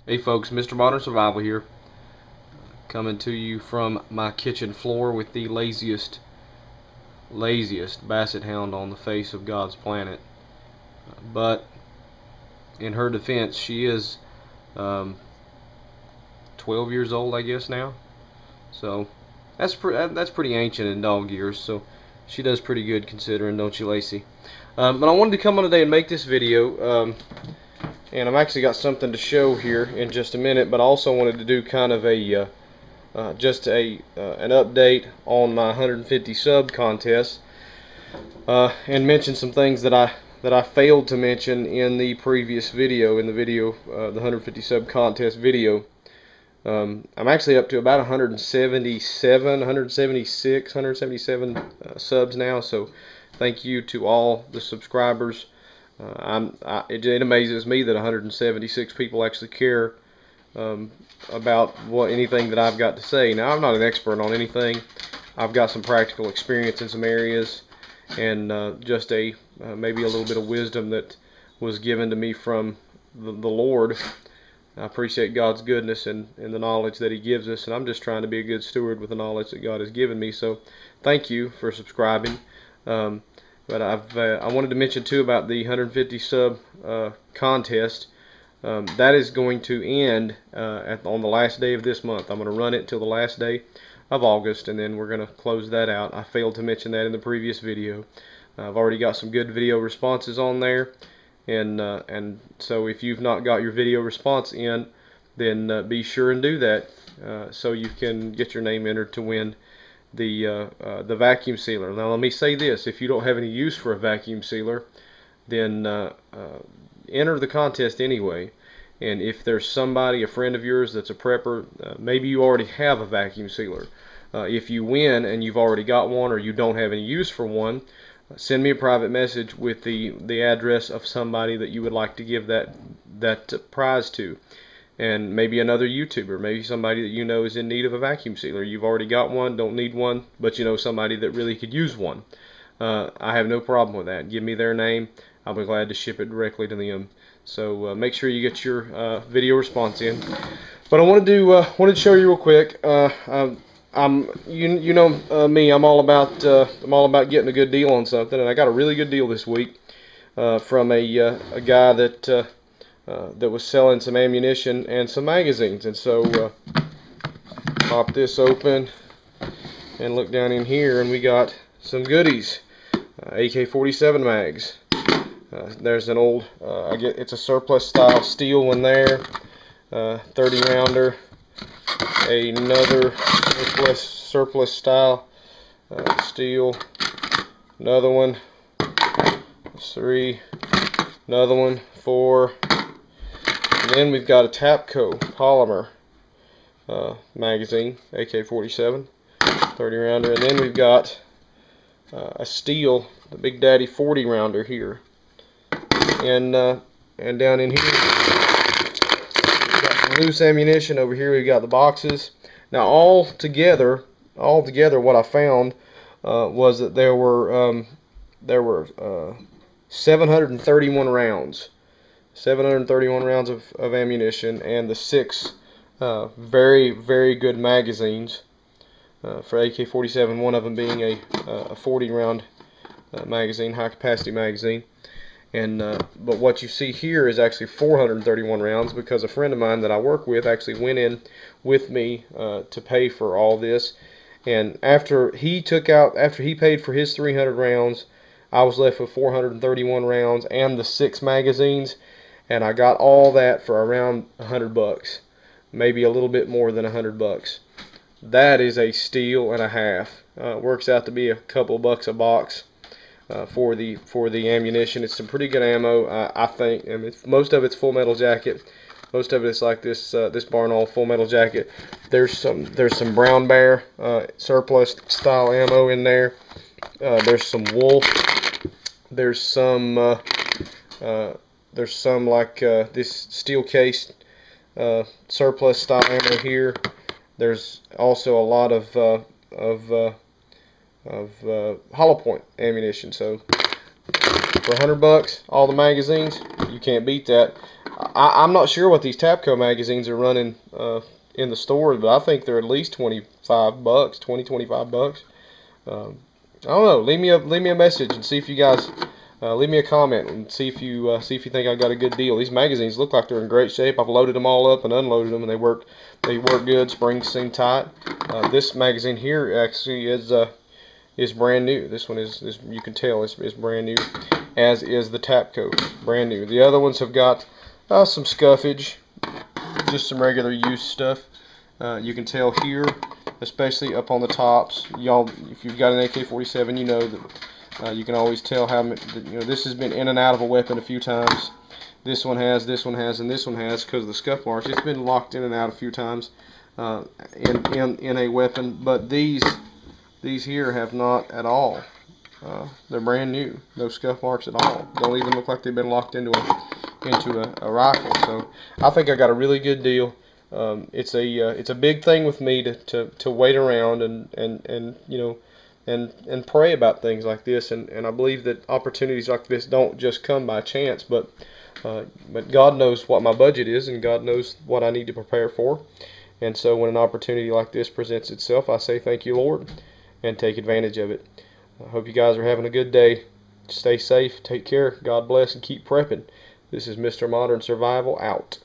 Hey folks, Mr. Modern Survival here, coming to you from my kitchen floor with the laziest basset hound on the face of God's planet. But in her defense, she is 12 years old, I guess now. So that's pretty ancient in dog years. So she does pretty good considering, don't you, Lacey? But I wanted to come on today and make this video. And I've actually got something to show here in just a minute, but I also wanted to do kind of a an update on my 150 sub contest, and mention some things that I failed to mention in the previous video, the 150 sub contest video. I'm actually up to about 177 subs now, so thank you to all the subscribers. It amazes me that 176 people actually care about anything that I've got to say. Now, I'm not an expert on anything. I've got some practical experience in some areas, and just maybe a little bit of wisdom that was given to me from the Lord. I appreciate God's goodness and the knowledge that He gives us, and I'm just trying to be a good steward with the knowledge that God has given me. So, thank you for subscribing. But I wanted to mention too about the 150 sub contest. That is going to end on the last day of this month. I'm going to run it till the last day of August, and then we're going to close that out. I failed to mention that in the previous video. I've already got some good video responses on there, and so if you've not got your video response in, then be sure and do that so you can get your name entered to win the vacuum sealer. Now let me say this: if you don't have any use for a vacuum sealer, then enter the contest anyway. And if there's somebody, a friend of yours that's a prepper, maybe you already have a vacuum sealer. If you win and you've already got one, or you don't have any use for one, send me a private message with the address of somebody that you would like to give that prize to. And maybe another YouTuber, maybe somebody that you know is in need of a vacuum sealer. You've already got one, don't need one, but you know somebody that really could use one. I have no problem with that. Give me their name. I'll be glad to ship it directly to them. So make sure you get your video response in. But I wanted to show you real quick. You know me. I'm all about getting a good deal on something, and I got a really good deal this week from a guy that was selling some ammunition and some magazines. And so pop this open and look down in here, and we got some goodies. AK-47 mags. There's an old, it's a surplus style steel one there, 30 rounder. Another surplus style steel. Another one. 3. Another one. 4. And then we've got a Tapco polymer magazine, AK-47, 30 rounder. And then we've got a steel, the Big Daddy 40 rounder here. And down in here, we've got some loose ammunition. Over here we've got the boxes. Now all together, what I found was that there were 731 rounds. 731 rounds of ammunition, and the 6 very, very good magazines for AK-47, one of them being a 40 round magazine, high capacity magazine. And but what you see here is actually 431 rounds, because a friend of mine that I work with actually went in with me to pay for all this. And after he paid for his 300 rounds, I was left with 431 rounds and the 6 magazines, and I got all that for around $100, maybe a little bit more than $100. That is a steal and a half. Works out to be a couple bucks a box for the ammunition. It's some pretty good ammo, I think. I mean, most of it's Full Metal Jacket. Most of it is like this Barnaul Full Metal Jacket. There's some Brown Bear surplus style ammo in there. There's some Wolf. There's some like this steel cased surplus style ammo here. There's also a lot of hollow point ammunition. So for $100, all the magazines, you can't beat that. I'm not sure what these Tapco magazines are running in the stores, but I think they're at least 25 bucks, 25 bucks. I don't know. Leave me a message and see if you guys leave me a comment and see if you think I got a good deal. These magazines look like they're in great shape. I've loaded them all up and unloaded them, and they work good. Springs seem tight. This magazine here actually is brand new. This one is you can tell is brand new, as is the Tapco, brand new. The other ones have got some scuffage, just some regular use stuff. You can tell here, especially up on the tops. Y'all, if you've got an AK-47, you know that you can always tell how this has been in and out of a weapon a few times. This one has, and this one has, because of the scuff marks. It's been locked in and out a few times in a weapon, but these here have not at all. They're brand new, no scuff marks at all. Don't even look like they've been locked into a rifle. So I think I got a really good deal. It's a big thing with me to wait around and you know and pray about things like this, and I believe that opportunities like this don't just come by chance, but God knows what my budget is, and God knows what I need to prepare for. And so when an opportunity like this presents itself, I say thank you, Lord, and take advantage of it. I hope you guys are having a good day. Stay safe, take care, God bless, and keep prepping. This is Mr. Modern Survival out.